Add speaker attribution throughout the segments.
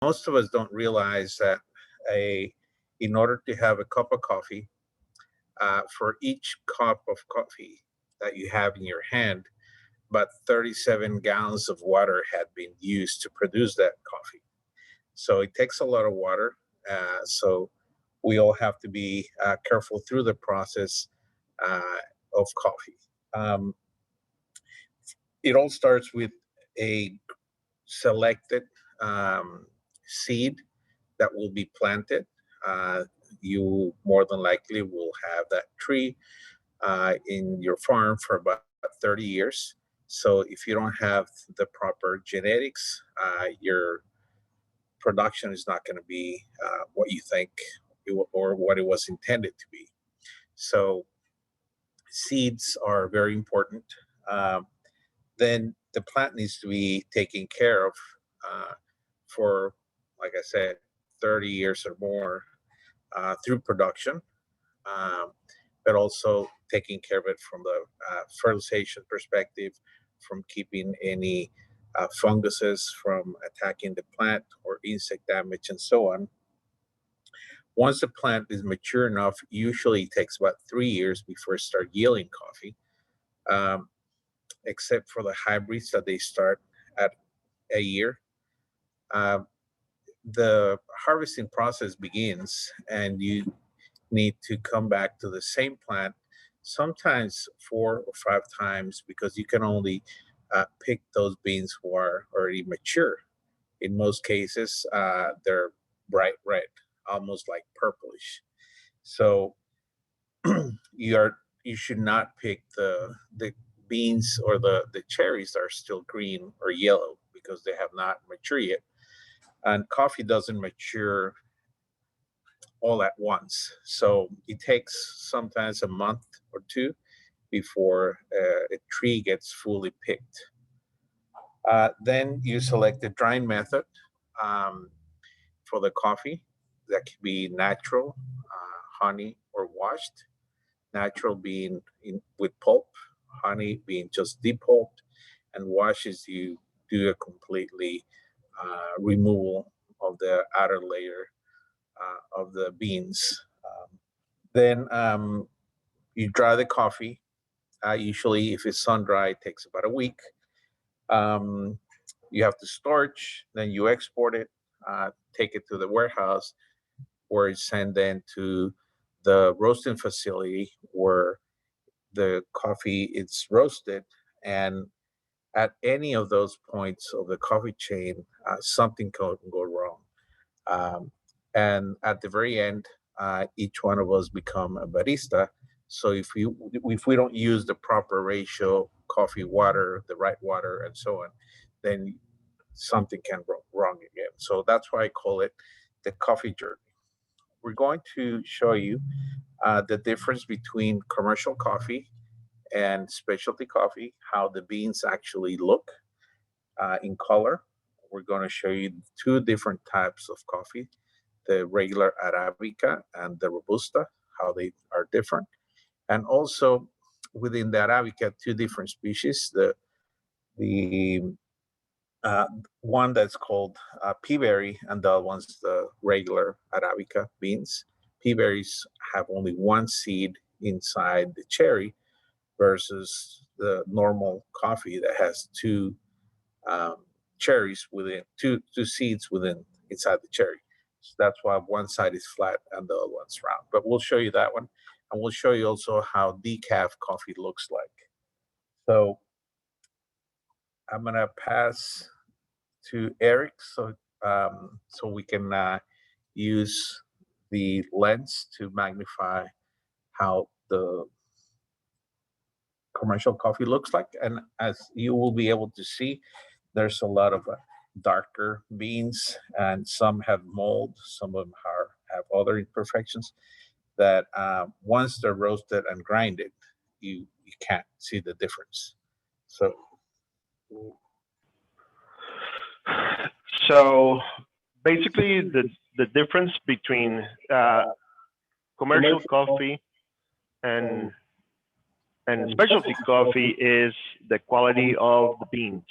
Speaker 1: most of us don't realize that in order to have a cup of coffee, for each cup of coffee that you have in your hand, about 37 gallons of water had been used to produce that coffee. So it takes a lot of water. So we all have to be careful through the process of coffee. Um, it all starts with a selected seed that will be planted. Uh, you more than likely will have that tree in your farm for about 30 years. So if you don't have the proper genetics, your production is not going to be what you think or what it was intended to be. So seeds are very important. Um, then the plant needs to be taken care of for, like I said, 30 years or more through production, um, but also taking care of it from the fertilization perspective, from keeping any funguses from attacking the plant or insect damage and so on. Once the plant is mature enough, usually it takes about 3 years before it starts yielding coffee, um, except for the hybrids that they start at a year. Um, the harvesting process begins, and you need to come back to the same plant sometimes 4 or 5 times because you can only pick those beans who are already mature. In most cases, they're bright red, almost like purplish. So you should not pick the beans or the cherries that are still green or yellow because they have not matured yet. And coffee doesn't mature all at once. So it takes sometimes a month or two before a tree gets fully picked. Then you select the drying method um, for the coffee. That could be natural, honey, or washed. Natural being with pulp, honey being just depulped, and wash is you do a completely removal of the outer layer of the beans. Then you dry the coffee. Usually, if it's sun dry, it takes about a week. Um, you have to storage, then you export it, take it to the warehouse, where it's sent then to the roasting facility where the coffee is roasted. And at any of those points of the coffee chain, something can go wrong. Um, and at the very end, each one of us become a barista. So if we don't use the proper ratio, coffee, water, the right water, and so on, then something can go wrong again. So that's why I call it the coffee journey. We're going to show you the difference between commercial coffee and specialty coffee, how the beans actually look in color. We're going to show you two different types of coffee, the regular Arabica and the Robusta, how they are different. And also within the Arabica, two different species, the one that's called peaberry, and the other one's the regular Arabica beans. Peaberries have only one seed inside the cherry versus the normal coffee that has two um, cherries within two seeds within inside the cherry. So that's why one side is flat and the other one's round. But we'll show you that one, and we'll show you also how decaf coffee looks like. So I'm gonna pass to Eric so we can use the lens to magnify how the commercial coffee looks like. And as you will be able to see, there's a lot of darker beans, and some have mold, some of them have other imperfections that once they're roasted and grinded, you can't see the difference. So
Speaker 2: So basically, the difference between commercial coffee and specialty coffee is the quality of the beans.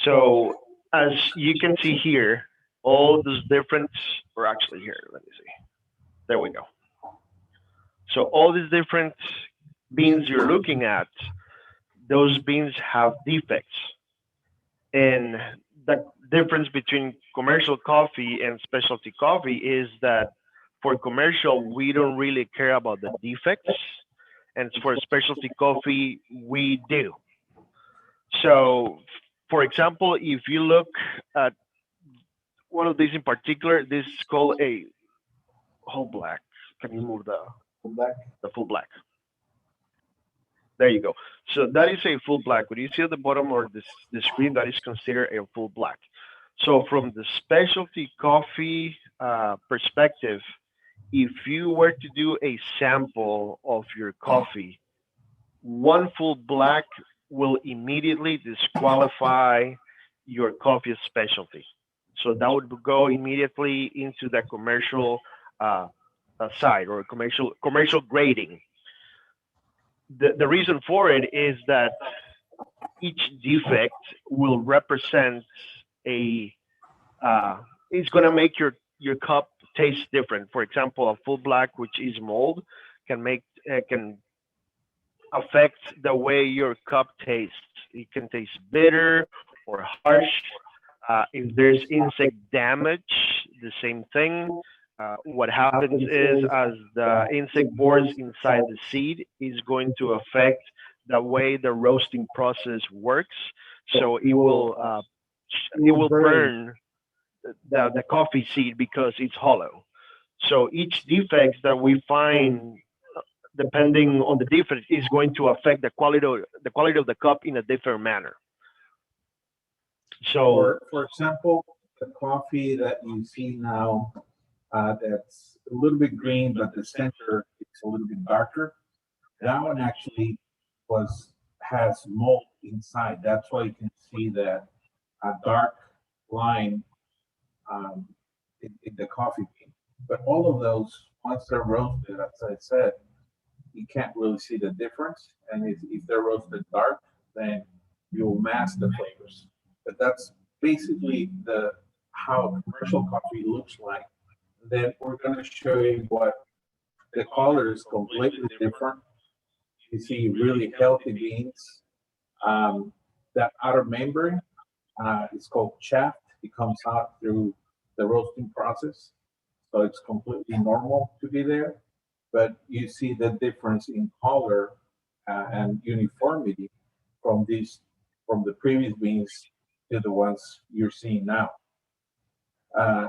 Speaker 2: So as you can see here, all those different, or actually here, let me see. There we go. So all these different beans you're looking at, those beans have defects. And the difference between commercial coffee and specialty coffee is that for commercial, we don't really care about the defects. And for specialty coffee, we do. So, for example, if you look at one of these in particular, this is called a whole black. Can you move the full black? There you go. So that is a full black. When you see at the bottom or the screen, that is considered a full black. So from the specialty coffee perspective, if you were to do a sample of your coffee, one full black will immediately disqualify your coffee as specialty. So that would go immediately into the commercial uh, side or commercial grading. The reason for it is that each defect will represent a it's going to make your cup taste different. For example, a full black, which is mold, can affect the way your cup tastes. It can taste bitter or harsh. If there's insect damage, the same thing. What happens is as the insect bores inside the seed is going to affect the way the roasting process works. So it will burn the coffee seed because it's hollow. So each defect that we find, depending on the defect, is going to affect the quality of the cup in a different manner. So
Speaker 1: For example, the coffee that you see now, that's a little bit green, but the center is a little bit darker. That one actually was has mold inside. That's why you can see that a dark line um, in the coffee bean. But all of those, once they're roasted, as I said, you can't really see the difference. And if they're roasted dark, then you'll mask the flavors. But that's basically the how commercial coffee looks like. Then we're going to show you what the color is completely different. You see really healthy beans. Um, that outer membrane is called chaff. It comes out through the roasting process, so it's completely normal to be there. But you see the difference in color and uniformity from from the previous beans to the ones you're seeing now.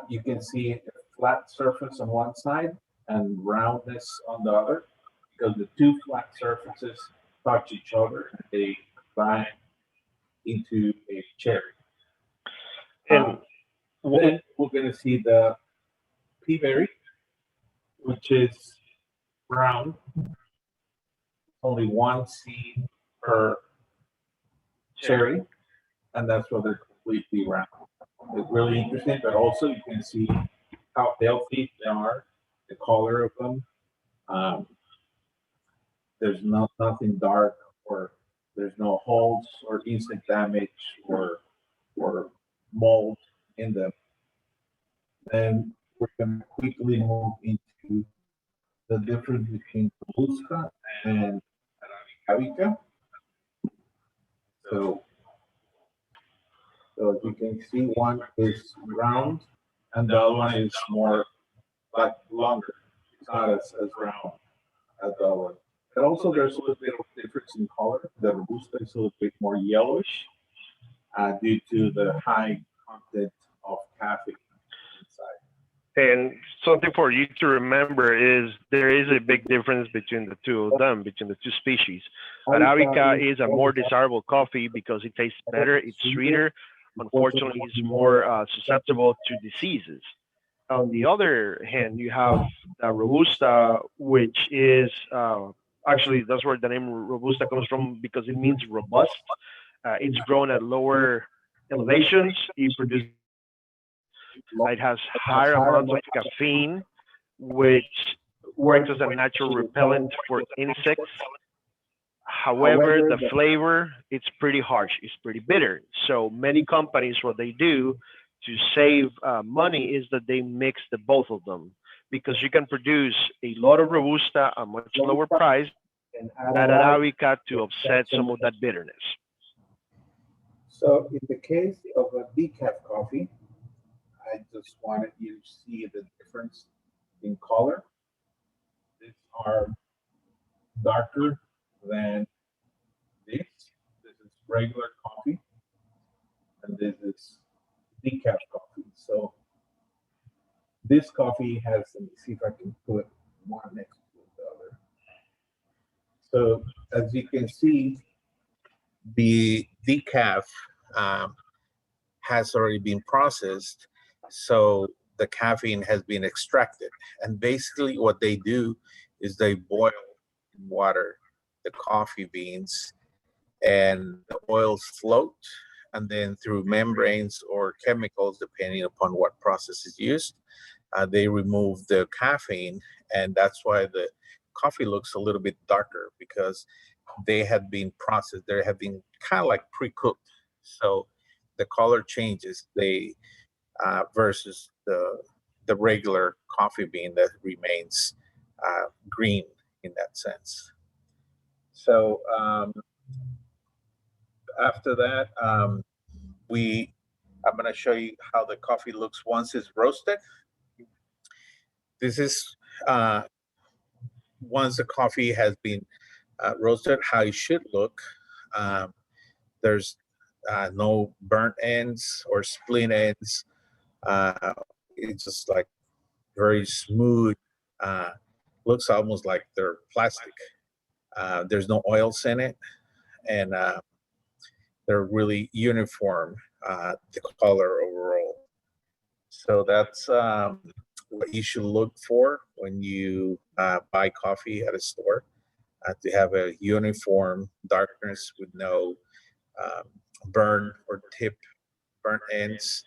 Speaker 1: You can see a flat surface on one side and roundness on the other because the two flat surfaces touch each other and they combine into a cherry.
Speaker 2: and
Speaker 1: Then we're going to see the pea berry, which is round, only one seed per cherry, and that's why they're completely round. It's really interesting, but also you can see how healthy they are, the color of them. Um, there's nothing dark, or there's no holes or insect damage or mold in them. Then we're going to quickly move into the difference between Robusta and Arabica. So, so as you can see, one is round and the other one is more like longer. It's not as round as the other one. And also, there's a little bit of difference in color. The Robusta is a little bit more yellowish due to the high content of caffeine inside.
Speaker 2: And something for you to remember is there is a big difference between the two of them, between the two species. Arabica is a more desirable coffee because it tastes better, it's sweeter. Unfortunately, it's more susceptible to diseases. On the other hand, you have Robusta, which is actually that's where the name Robusta comes from because it means robust. It's grown at lower elevations. It produces it has higher amounts of caffeine, which works as a natural repellent for insects. However, the flavor it's pretty harsh. It's pretty bitter. So many companies, what they do to save money is that they mix the both of them, because you can produce a lot of robusta at a much lower price and add an arabica to offset some of that bitterness.
Speaker 1: So in the case of a decaf coffee, I just wanted you to see the difference in color. These are darker than this. This is regular coffee, and this is decaf coffee. So this coffee has, let me see if I can put one next to the other. So as you can see, the decaf um, has already been processed, so the caffeine has been extracted. And basically what they do is they boil in water the coffee beans, and the oils float, and then through membranes or chemicals, depending upon what process is used, they remove the caffeine, and that's why the coffee looks a little bit darker, because they have been processed. They have been kind of like pre-cooked, so the color changes. They versus the regular coffee bean that remains green in that sense. So after that, we I'm going to show you how the coffee looks once it's roasted. This is uh, once the coffee has been roasted, how it should look. Um, there's no burnt ends or split ends. Uh, it's just like very smooth. Uh, looks almost like they're plastic. There's no oils in it, and they're really uniform. The color overall. So that's what you should look for when you buy coffee at a store, to have a uniform darkness with no um, burn or tip, burnt ends,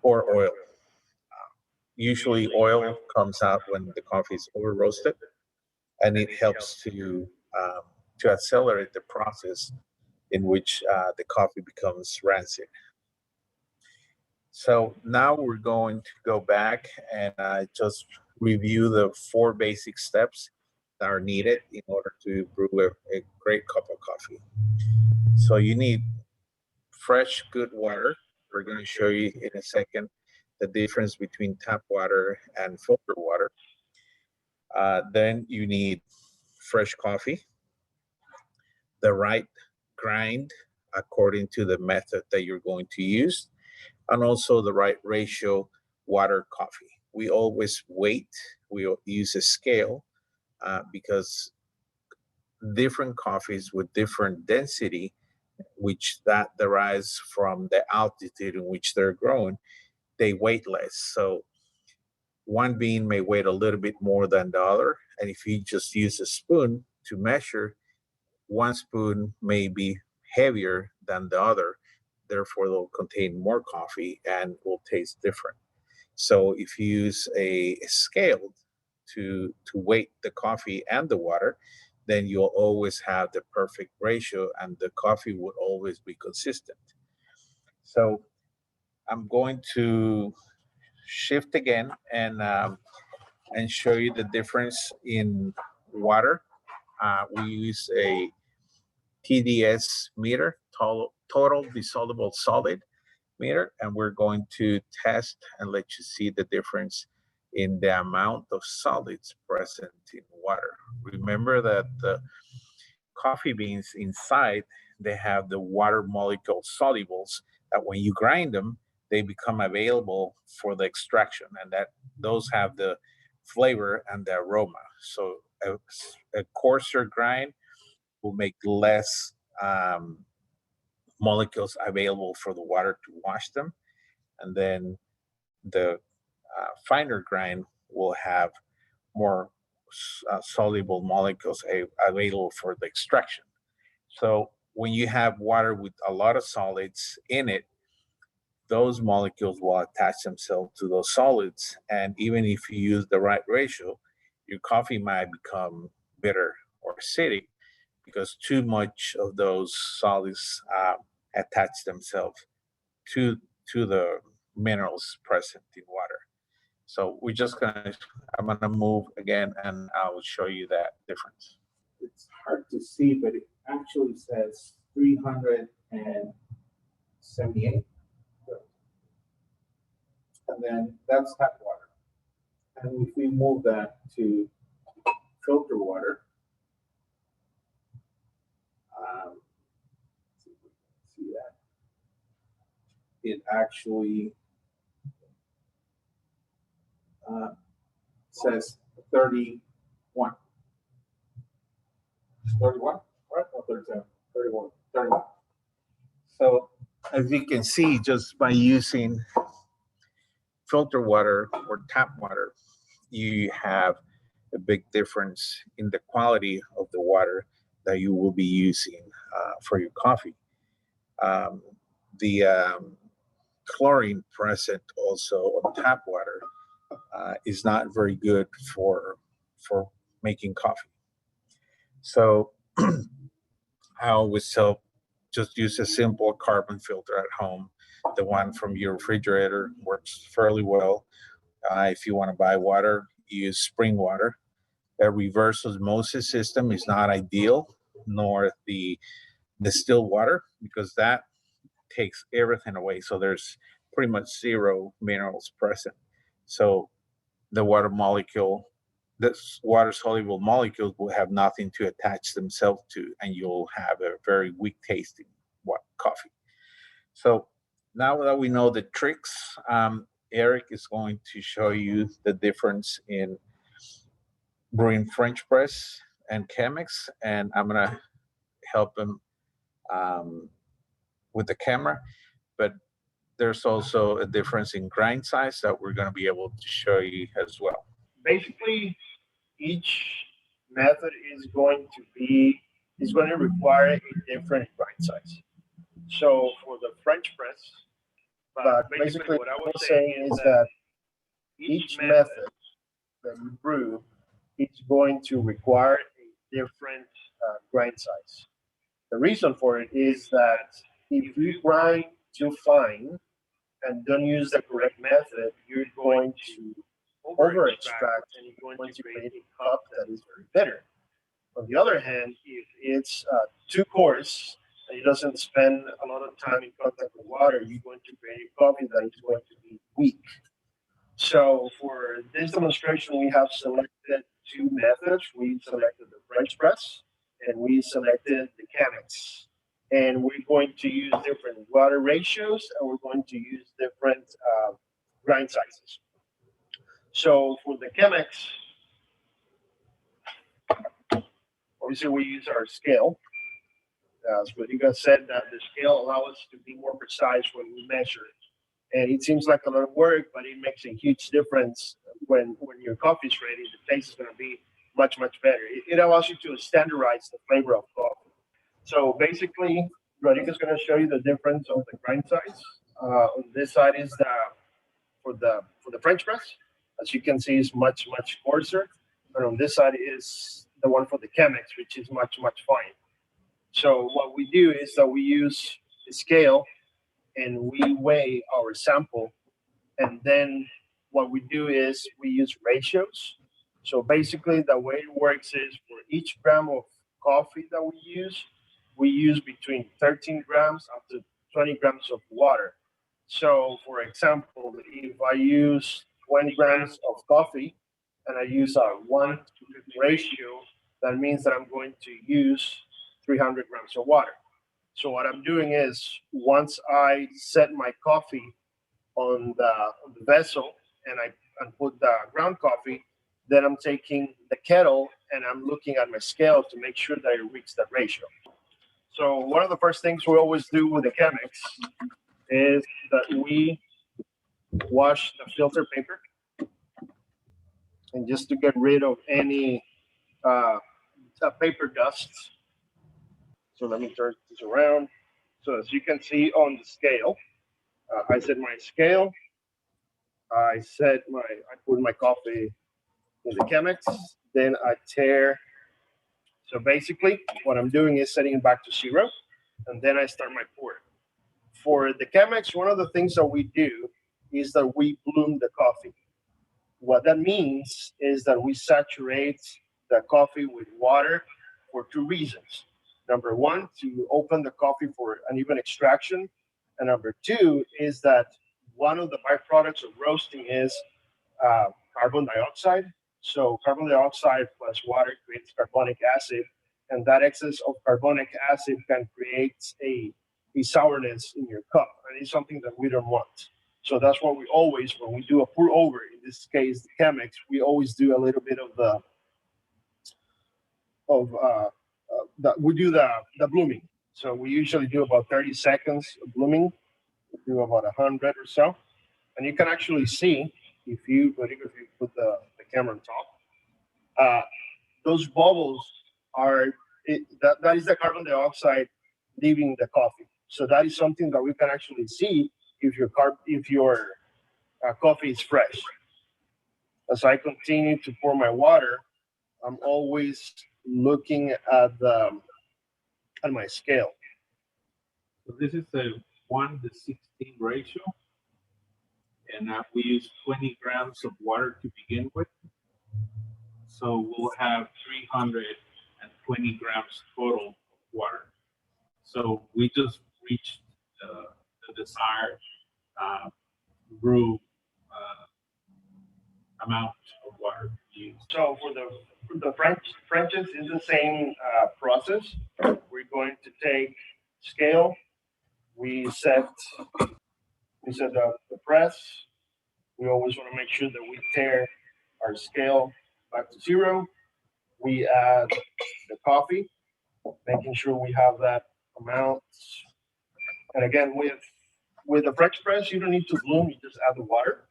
Speaker 1: or oil. Usually, oil comes out when the coffee is over roasted, and it helps um, to accelerate the process in which the coffee becomes rancid. So now we're going to go back and just review the four basic steps that are needed in order to brew a great cup of coffee. So you need fresh, good water. We're going to show you in a second the difference between tap water and filter water. Then you need fresh coffee, the right grind according to the method that you're going to use, and also the right ratio water coffee. We always weight, we use a scale because different coffees with different density, which that derives from the altitude in which they're grown, they weight less. So one bean may weigh a little bit more than the other. And if you just use a spoon to measure, one spoon may be heavier than the other. Therefore, they'll contain more coffee and will taste different. So if you use a scale to weight the coffee and the water, then you'll always have the perfect ratio and the coffee would always be consistent. So I'm going to shift again and show you the difference in water. We use a TDS meter, total dissolvable solid meter, and we're going to test and let you see the difference in the amount of solids present in water. Remember that the coffee beans inside, they have the water molecule solubles that when you grind them, they become available for the extraction, and that those have the flavor and the aroma. So a coarser grind will make less molecules available for the water to wash them, and then the finer grind will have more soluble molecules available for the extraction. So when you have water with a lot of solids in it, those molecules will attach themselves to those solids. And even if you use the right ratio, your coffee might become bitter or acidic because too much of those solids attach themselves to to the minerals present in water. So I'm gonna move again and I'll show you that difference. It's hard to see, but it actually says 378. And then that's tap water. And if we move that to filter water, see if we can see that. It actually says 31. 31, right? Or 37? 31. 31. So as you can see, just by using filter water or tap water, you have a big difference in the quality of the water that you will be using for your coffee. The chlorine present also on tap water is not very good for making coffee. So I always tell just use a simple carbon filter at home. The one from your refrigerator works fairly well. If you want to buy water, use spring water. A reverse osmosis system is not ideal, nor the distilled water, because that takes everything away. So there's pretty much zero minerals present. So the water soluble molecules will have nothing to attach themselves to, and you'll have a very weak tasting coffee. So now that we know the tricks, Eric is going to show you the difference in brewing French press and Chemex, and I'm gonna help him with the camera. But there's also a difference in grind size that we're gonna be able to show you as well.
Speaker 2: Basically, each method is going to require a different grind size. So for the French press, but basically what I was saying is that each method that you brew is going to require a different grind size. The reason for it is that if you grind too fine and don't use the correct method, you're going to over extract and you're going to create a cup that is very bitter. On the other hand, if it's too coarse and it doesn't spend a lot of time in contact with water, you're going to create a coffee that is going to be weak. So for this demonstration, we have selected two methods. We selected the French press and we selected the Chemex. And we're going to use different water ratios and we're going to use different grind sizes. So for the Chemex, obviously we use our scale. As Rodrigo said, that the scale allows us to be more precise when we measure it. And it seems like a lot of work, but it makes a huge difference when your coffee is ready. The taste is going to be much, much better. It allows you to standardize the flavor of coffee. So basically, Rodrigo is going to show you the difference of the grind size. On this side is for the French press. As you can see, is much, much coarser. And on this side is the one for the Chemex, which is much, much fine. So what we do is that we use the scale and we weigh our sample. And then what we do is we use ratios. So basically the way it works is for each gram of coffee that we use between 13 grams up to 20 grams of water. So for example, if I use 20 grams of coffee and I use a 1-to-50 ratio, that means that I'm going to use 300 grams of water. So what I'm doing is once I set my coffee on the vessel and put the ground coffee, then I'm taking the kettle and I'm looking at my scale to make sure that it reaches that ratio. So one of the first things we always do with the Chemex is that we wash the filter paper, and just to get rid of any paper dust. So let me turn this around. So as you can see on the scale, I set my scale. I put my coffee in the Chemex. Then I tare. So basically, what I'm doing is setting it back to 0, and then I start my pour.
Speaker 3: For the Chemex, one of the things that we do is that we bloom the coffee. What that means is that we saturate the coffee with water for two reasons. Number one, to open the coffee for uneven extraction. And number two is that one of the byproducts of roasting is carbon dioxide. So carbon dioxide plus water creates carbonic acid, and that excess of carbonic acid can create a sourness in your cup, and it's something that we don't want. So that's why we always, when we do a pour over, in this case the Chemex, we always do a little bit of we do the blooming. So we usually do about 30 seconds of blooming. We do about 100 or so, and you can actually see if you put the camera on top, uh, those bubbles are that is the carbon dioxide leaving the coffee. So that is something that we can actually see if your coffee is fresh. As I continue to pour my water, I'm always looking at my scale.
Speaker 1: So this is a 1:16 ratio, and we use 20 grams of water to begin with. So we'll have 320 grams total of water. So we just reached the desired uh, brew amount of water used.
Speaker 3: So for the Frenches is the same process. We're going to take scale. We set the press. We always want to make sure that we tare our scale back to zero. We add the coffee, making sure we have that amount. And again, with the French press, you don't need to bloom. You just add the water.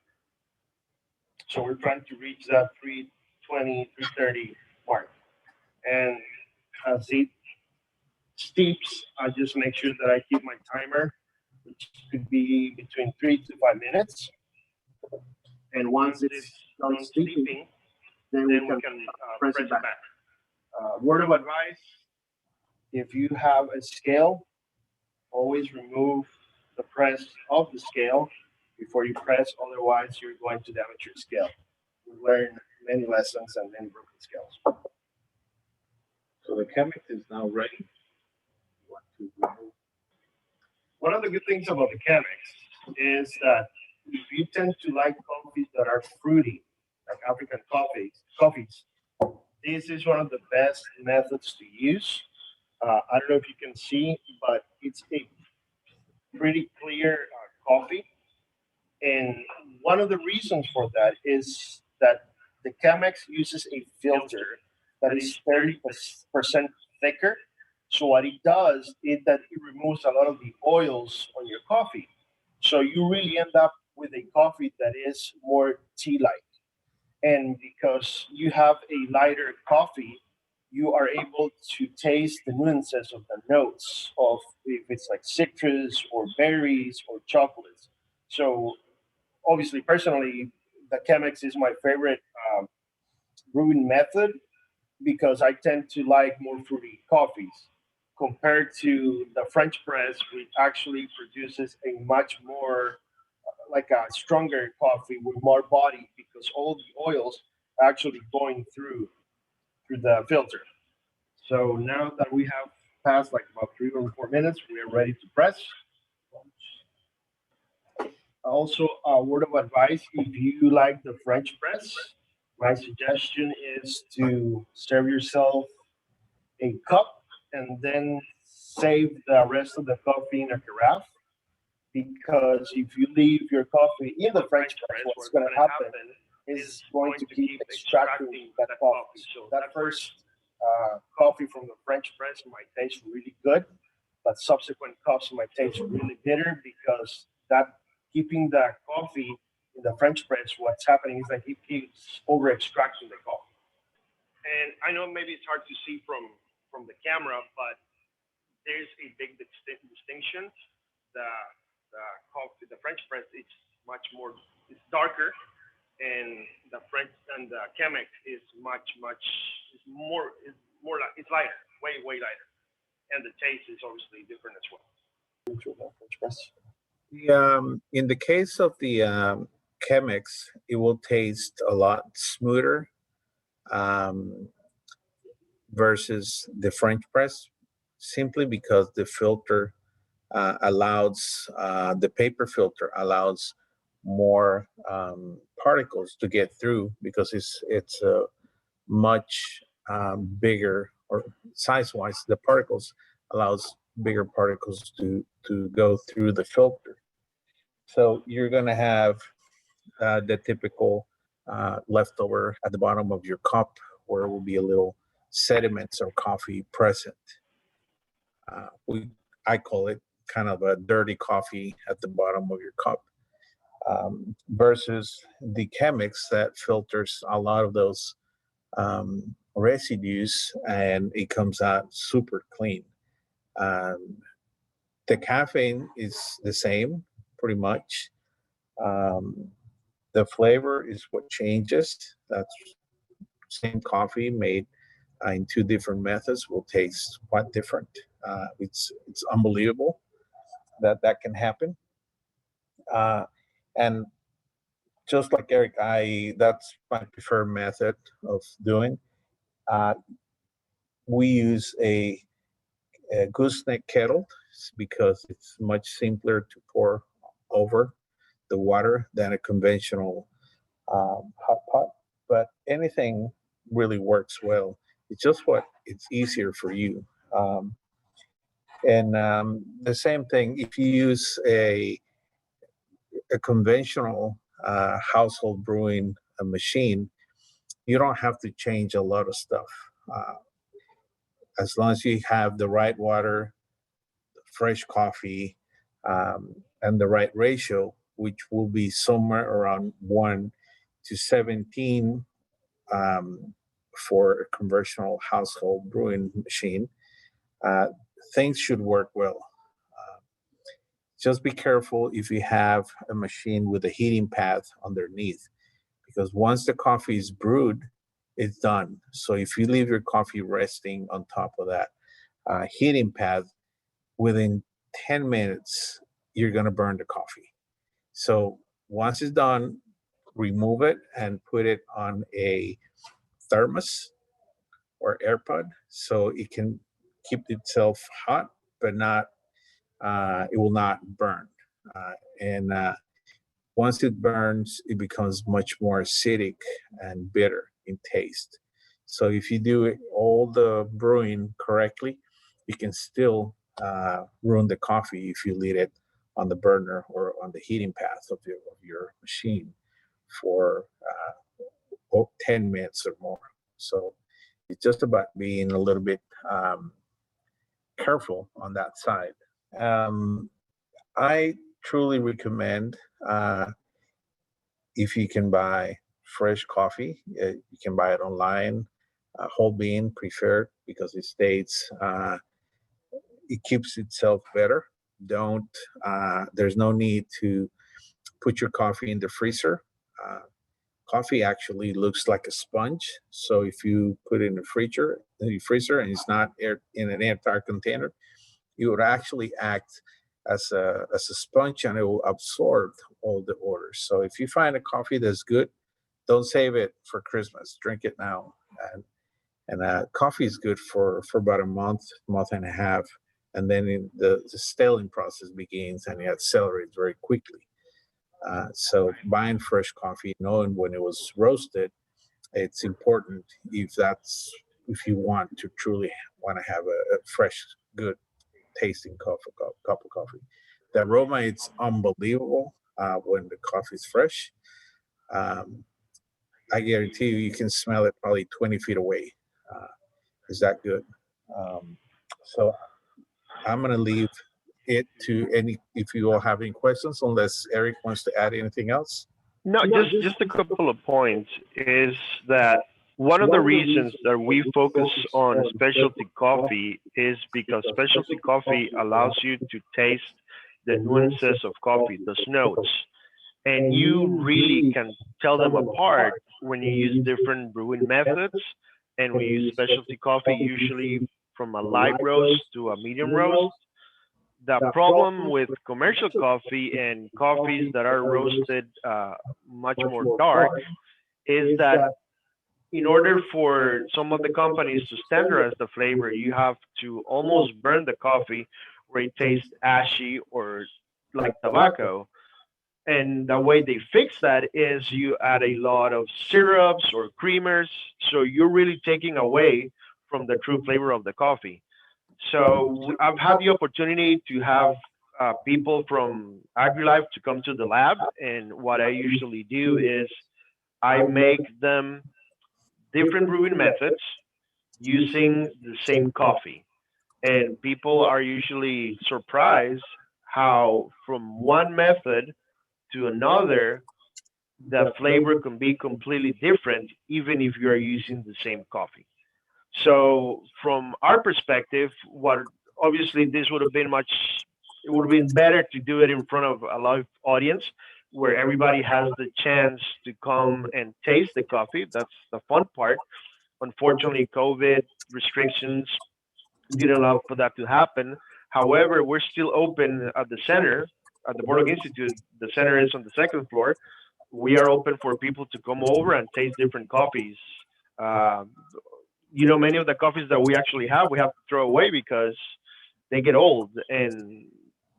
Speaker 3: So we're trying to reach that 320, 330 mark. And as it steeps, I just make sure that I keep my timer, which could be between 3 to 5 minutes. And once it's done steeping, then we can press it back. Word of advice: if you have a scale, always remove the press of the scale before you press. Otherwise, you're going to damage your scale. We learn many lessons and many broken scales.
Speaker 1: So the Chemex is now ready. You want to remove.
Speaker 3: One of the good things about the Chemex is that if you tend to like coffees that are fruity, like African coffees, this is one of the best methods to use. I don't know if you can see, but it's a pretty clear coffee. And one of the reasons for that is that the Chemex uses a filter that is 30% thicker. So what it does is that it removes a lot of the oils on your coffee. So you really end up with a coffee that is more tea-like. And because you have a lighter coffee, you are able to taste the nuances of the notes of if it's like citrus or berries or chocolates. So obviously, personally, the Chemex is my favorite brewing method because I tend to like more fruity coffees compared to the French press, which actually produces a much more like a stronger coffee with more body because all the oils are actually going through the filter. So now that we have passed like about 3 or 4 minutes, we are ready to press. Also, a word of advice: if you like the French press, my suggestion is to serve yourself a cup and then save the rest of the coffee in a carafe. Because if you leave your coffee in the French press, what's going to happen is going to keep extracting that coffee. So that first coffee from the French press might taste really good, but subsequent cups might taste really bitter because that keeping the coffee in the French press, what's happening is that it keeps over extracting the coffee. And I know maybe it's hard to see from the camera, but there's a big distinction. The the French press is much more, it's darker, and the French and the Chemex is is more like it's lighter, way lighter, and the taste is obviously different as well. French press.
Speaker 1: In the case of the Chemex, it will taste a lot smoother um, versus the French press, simply because the filter allows the paper filter allows more particles to get through because it's much bigger, or size wise the particles allows bigger particles to go through the filter. So you're going to have the typical leftover at the bottom of your cup, where will be a little sediments or coffee present. We I call it kind of a dirty coffee at the bottom of your cup, versus the Chemex that filters a lot of those residues, and it comes out super clean. Um, the caffeine is the same, pretty much. Um, the flavor is what changes. That's same coffee made in two different methods will taste quite different. It's unbelievable that that can happen. Uh, and just like Eric, I that's my preferred method of doing. Uh, we use a gooseneck kettle because it's much simpler to pour over the water than a conventional hot pot. But anything really works well. It's just what it's easier for you. Um, and the same thing, if you use a conventional household brewing machine, you don't have to change a lot of stuff. Uh, as long as you have the right water, fresh coffee, and the right ratio, which will be somewhere around 1 to 17 um, for a conventional household brewing machine, uh, things should work well. Uh, just be careful if you have a machine with a heating pad underneath, because once the coffee is brewed, it's done. So if you leave your coffee resting on top of that heating pad, within 10 minutes, you're going to burn the coffee. So once it's done, remove it and put it on a thermos or airpod so it can keep itself hot, but not, it will not burn. And once it burns, it becomes much more acidic and bitter in taste. So if you do all the brewing correctly, you can still ruin the coffee if you leave it on the burner or on the heating path of your machine for 10 minutes or more. So it's just about being a little bit careful on that side. Um, I truly recommend if you can buy fresh coffee, you can buy it online. Whole bean preferred because it states it keeps itself better. Don't there's no need to put your coffee in the freezer. Uh, Coffee actually looks like a sponge. So if you put it in the freezer, and it's not in an airtight container, it would actually act as a sponge, and it will absorb all the odors. So if you find a coffee that's good, don't save it for Christmas. Drink it now. And coffee is good for about a month and a half, and then the staling process begins, and it accelerates very quickly. So buying fresh coffee, knowing when it was roasted, it's important if you want to truly want to have a fresh, good tasting cup of coffee. The aroma it's unbelievable when the coffee is fresh. Um, I guarantee you can smell it probably 20 feet away. Uh, is that good? Um, so I'm gonna leave it to any if you all have any questions, unless Eric wants to add anything else.
Speaker 2: No, just a couple of points is that one of the reasons that we focus on specialty coffee is because specialty coffee allows you to taste the nuances of coffee, those notes, and you really can tell them apart when you use different brewing methods. And we use specialty coffee usually from a light roast to a medium roast. The problem with commercial coffee and coffees that are roasted much more dark is that in order for some of the companies to standardize the flavor, you have to almost burn the coffee where it tastes ashy or like tobacco. And the way they fix that is you add a lot of syrups or creamers. So you're really taking away from the true flavor of the coffee. So I've had the opportunity to have people from AgriLife to come to the lab. And what I usually do is I make them different brewing methods using the same coffee. And people are usually surprised how from one method to another, the flavor can be completely different, even if you are using the same coffee. So, from our perspective, what obviously this would have been much, it would have been better to do it in front of a live audience where everybody has the chance to come and taste the coffee. That's the fun part. Unfortunately, COVID restrictions didn't allow for that to happen. However, we're still open at the center, at the Bordeaux Institute. The center is on the second floor. We are open for people to come over and taste different coffees. Uh, Many of the coffees that we actually have, we have to throw away because they get old. And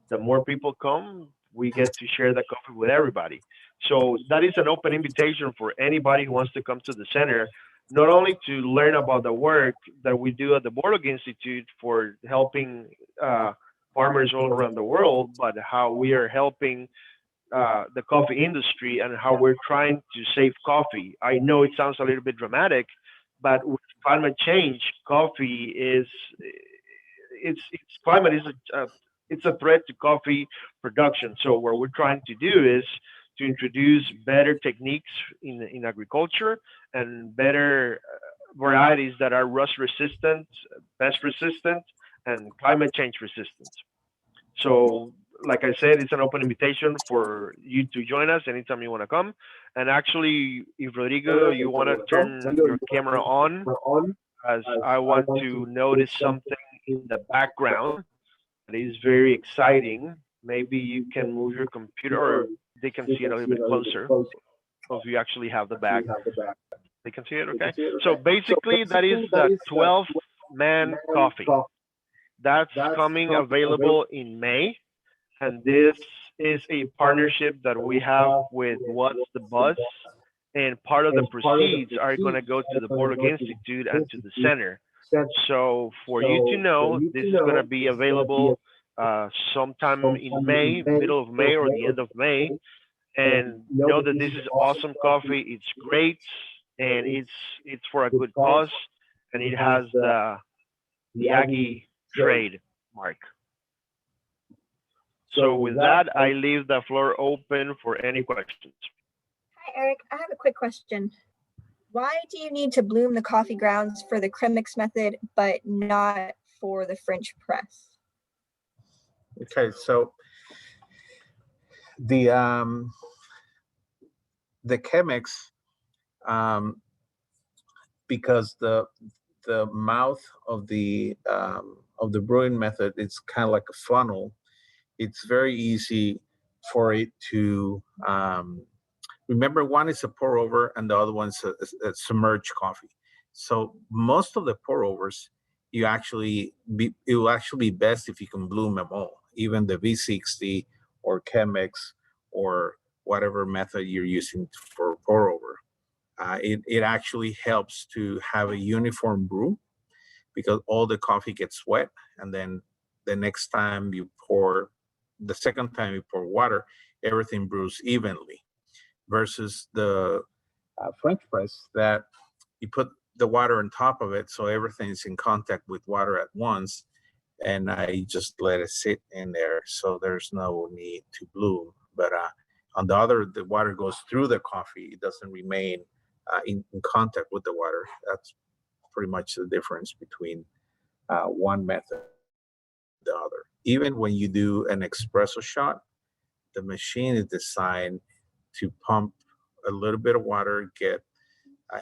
Speaker 2: the more people come, we get to share the coffee with everybody. So that is an open invitation for anybody who wants to come to the center, not only to learn about the work that we do at the Bordeaux Institute for helping farmers all around the world, but how we are helping the coffee industry and how we're trying to save coffee. I know it sounds a little bit dramatic, but with climate change, coffee is it's climate is it's a threat to coffee production. So what we're trying to do is to introduce better techniques in agriculture and better varieties that are rust resistant, pest resistant, and climate change resistant. So, like I said, it's an open invitation for you to join us anytime you want to come. And actually, if Rodrigo, you want to turn your camera on, as I want to notice something in the background that is very exciting. Maybe you can move your computer, or they can see it a little bit closer. If you actually have the back, they can see it. Okay. So basically, that is the 12-man coffee. That's coming available in May. And this is a partnership that we have with What's the Buzz. And part of the proceeds are going to go to the Bordeaux Institute and to the center. So for you to know, this is going to be available sometime in May, middle of May or the end of May. And know that this is awesome coffee. It's great, and it's for a good cause, and it has the Aggie trade mark. So with that, I leave the floor open for any questions.
Speaker 4: Hi, Eric. I have a quick question. Why do you need to bloom the coffee grounds for the Cremix method, but not for the French press?
Speaker 1: Okay, so the chemics, because the mouth of the brewing method, it's kind of like a funnel. It's very easy for it to remember. One is a pour over, and the other one's a submerged coffee. So most of the pour overs, it will actually be best if you can bloom them all, even the V60 or Chemex or whatever method you're using for pour over. It actually helps to have a uniform brew because all the coffee gets wet, and then the second time you pour water, everything brews evenly. Versus the French press that you put the water on top of it, so everything's in contact with water at once, and I just let it sit in there, so there's no need to bloom. But on the other, the water goes through the coffee; it doesn't remain in contact with the water. That's pretty much the difference between one method and the other. Even when you do an espresso shot, the machine is designed to pump a little bit of water, get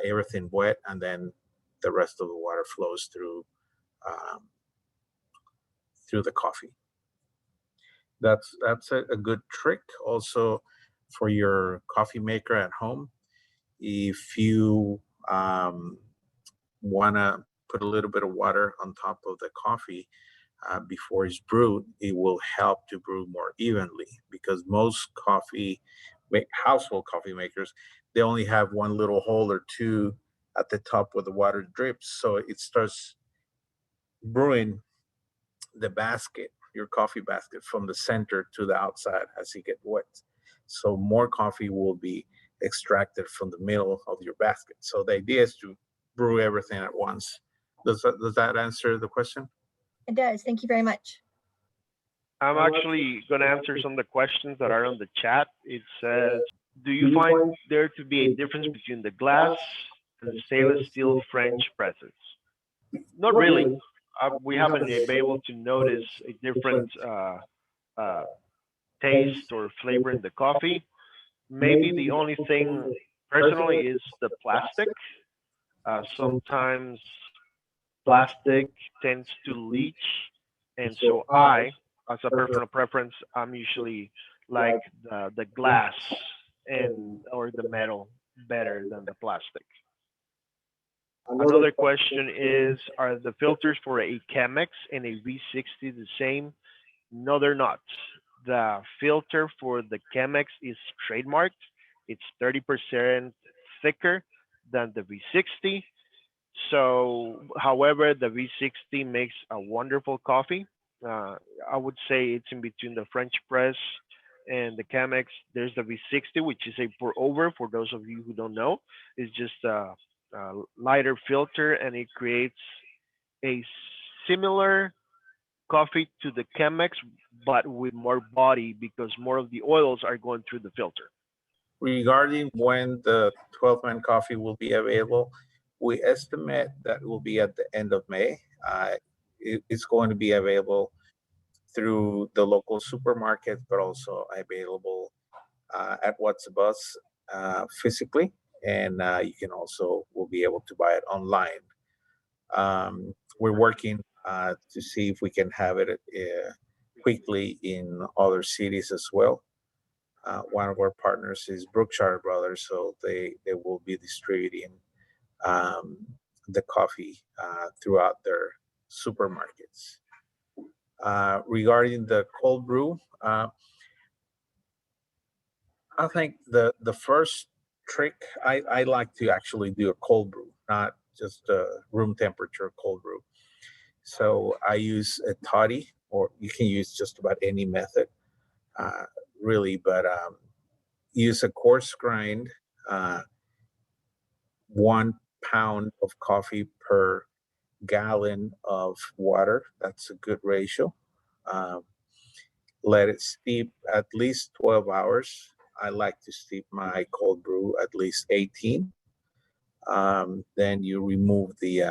Speaker 1: everything wet, and then the rest of the water flows through the coffee. That's a good trick also for your coffee maker at home. If you want to put a little bit of water on top of the coffee before it's brewed, it will help to brew more evenly because most household coffee makers, they only have one little hole or two at the top where the water drips. So it starts brewing the basket, your coffee basket, from the center to the outside as it gets wet. So more coffee will be extracted from the middle of your basket. So the idea is to brew everything at once. Does that answer the question?
Speaker 4: It does. Thank you very much.
Speaker 2: I'm actually going to answer some of the questions that are on the chat. It says, do you find there to be a difference between the glass and the stainless steel French presses? Not really. We haven't been able to notice a different uh, taste or flavor in the coffee. Maybe the only thing personally is the plastic. Sometimes plastic tends to leach, and so as a personal preference, I'm usually like the glass and or the metal better than the plastic. Another question is, are the filters for a Chemex and a V60 the same? No, they're not. The filter for the Chemex is trademarked. It's 30% thicker than the V60. So, however, the V60 makes a wonderful coffee. Uh, I would say it's in between the French press and the Chemex. There's the V60, which is a pour over. For those of you who don't know, it's just a lighter filter, and it creates a similar coffee to the Chemex, but with more body because more of the oils are going through the filter.
Speaker 1: Regarding when the 12-man coffee will be available, we estimate that it will be at the end of May. It's going to be available through the local supermarket, but also available at What's a Buzz physically, and you can also will be able to buy it online. We're working to see if we can have it quickly in other cities as well. One of our partners is Brookshire Brothers, so they will be distributing um, the coffee throughout their supermarkets. Regarding the cold brew, I think the first trick, I like to actually do a cold brew, not just a room temperature cold brew. So I use a toddy, or you can use just about any method, uh, really, but use a coarse grind, uh, 1 pound of coffee per gallon of water. That's a good ratio. Um, Let it steep at least 12 hours. I like to steep my cold brew at least 18. Then you remove the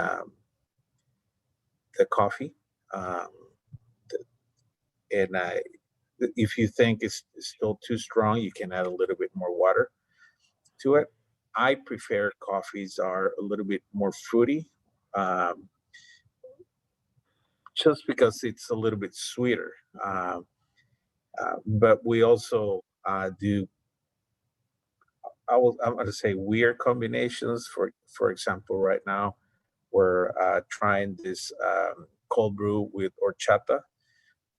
Speaker 1: coffee. Um, and if you think it's still too strong, you can add a little bit more water to it. I prefer coffees are a little bit more fruity, um, just because it's a little bit sweeter. But we also do, I'm going to say, weird combinations. For example, right now we're trying this cold brew with horchata,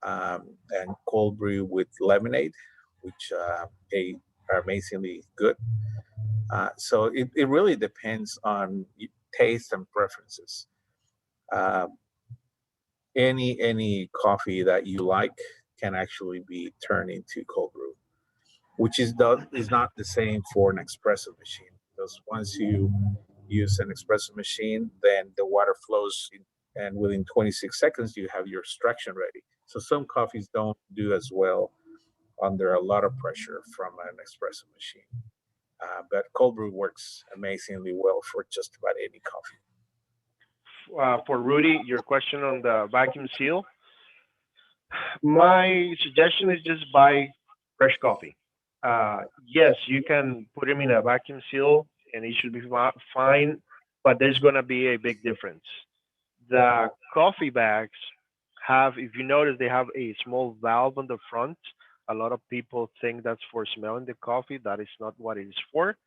Speaker 1: and cold brew with lemonade, which are amazingly good. So it really depends on taste and preferences. Uh, any coffee that you like can actually be turned into cold brew, which is not the same for an espresso machine, because once you use an espresso machine, then the water flows in, and within 26 seconds you have your extraction ready. So some coffees don't do as well under a lot of pressure from an espresso machine. But cold brew works amazingly well for just about any coffee.
Speaker 2: For Rudy, your question on the vacuum seal, my suggestion is just buy fresh coffee. Yes, you can put them in a vacuum seal and it should be fine, but there's going to be a big difference. The coffee bags have, if you notice, they have a small valve on the front. A lot of people think that's for smelling the coffee. That is not what it is for.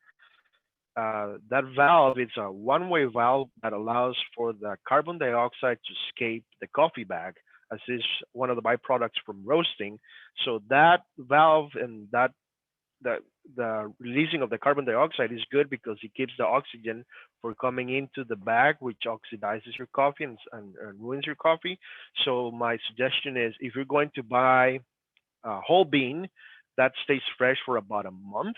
Speaker 2: That valve is a one-way valve that allows for the carbon dioxide to escape the coffee bag, as is one of the byproducts from roasting. So that valve and the the releasing of the carbon dioxide is good because it keeps the oxygen for coming into the bag, which oxidizes your coffee and ruins your coffee. So my suggestion is, if you're going to buy a whole bean, that stays fresh for about a month,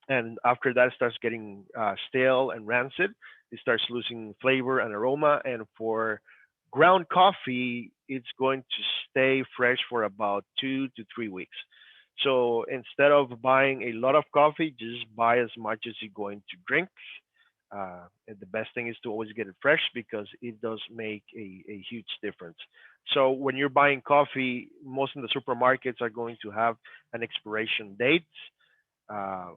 Speaker 2: and after that it starts getting stale and rancid. It starts losing flavor and aroma. And for ground coffee, it's going to stay fresh for about 2 to 3 weeks. So instead of buying a lot of coffee, just buy as much as you're going to drink. And the best thing is to always get it fresh because it does make a huge difference. So when you're buying coffee, most of the supermarkets are going to have an expiration date.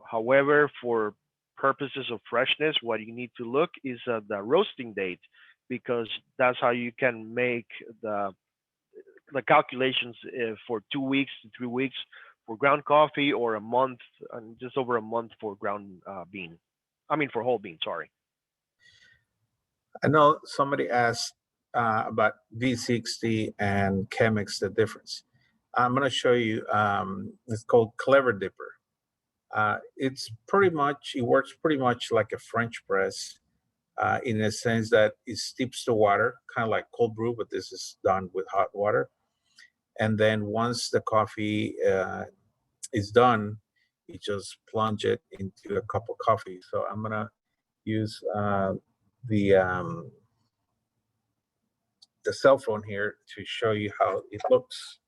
Speaker 2: However, for purposes of freshness, what you need to look is the roasting date, because that's how you can make the calculations for 2 weeks to 3 weeks for ground coffee, or a month and just over a month for ground bean. I mean for whole bean. Sorry.
Speaker 1: I know somebody asked about V60 and Chemex, the difference. I'm going to show you. It's called Clever Dipper. It's pretty much, it works pretty much like a French press in a sense that it steeps the water, kind of like cold brew, but this is done with hot water. And then once the coffee is done, you just plunge it into a cup of coffee. So I'm gonna use the um, the cell phone here to show you how it looks.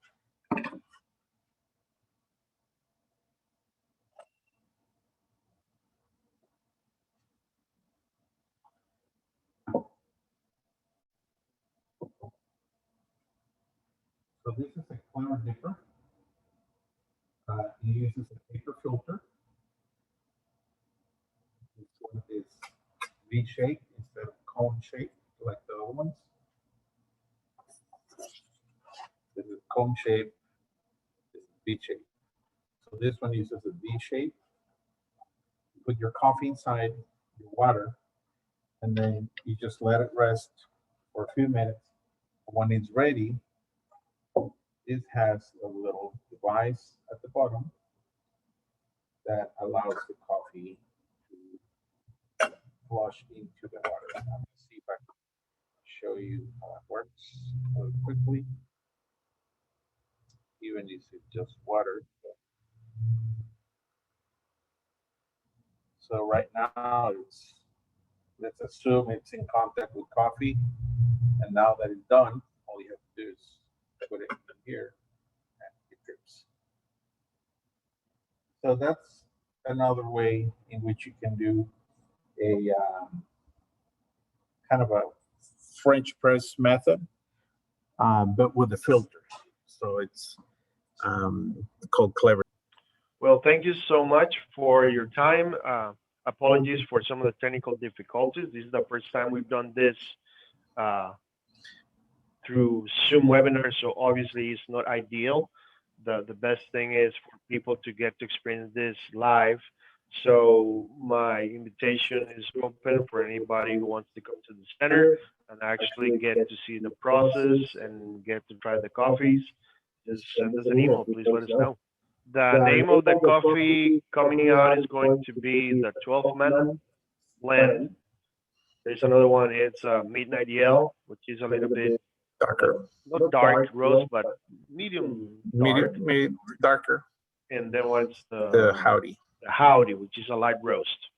Speaker 1: So this is a Clever Dipper. It uses a paper filter. This one is V-shaped instead of cone shaped like the other ones. This is cone shaped. This is V-shaped. So this one uses a V shape. You put your coffee inside your water, and then you just let it rest for a few minutes. When it's ready, it has a little device at the bottom that allows the coffee to flush into the water. I'm going to see if I can show you how it works really quickly, even if it's just water. So right now, let's assume it's in contact with coffee, and now that it's done, all you have to do is put it in here and it drips. So that's another way in which you can do a kind of a French press method, but with a filter. So it's called Clever.
Speaker 2: Well, thank you so much for your time. Apologies for some of the technical difficulties. This is the first time we've done this uh, through Zoom webinar, so obviously it's not ideal. The best thing is for people to get to experience this live. So my invitation is open for anybody who wants to come to the center and actually get to see the process and get to try the coffees. Just send us an email. Please let us know. The name of the coffee coming out is going to be the 12th Man blend. There's another one. It's Midnight Yell, which is a little bit
Speaker 1: Darker.
Speaker 2: not dark roast, but medium dark.
Speaker 1: Medium, darker.
Speaker 2: And then what's
Speaker 1: The Howdy.
Speaker 2: the Howdy, which is a light roast.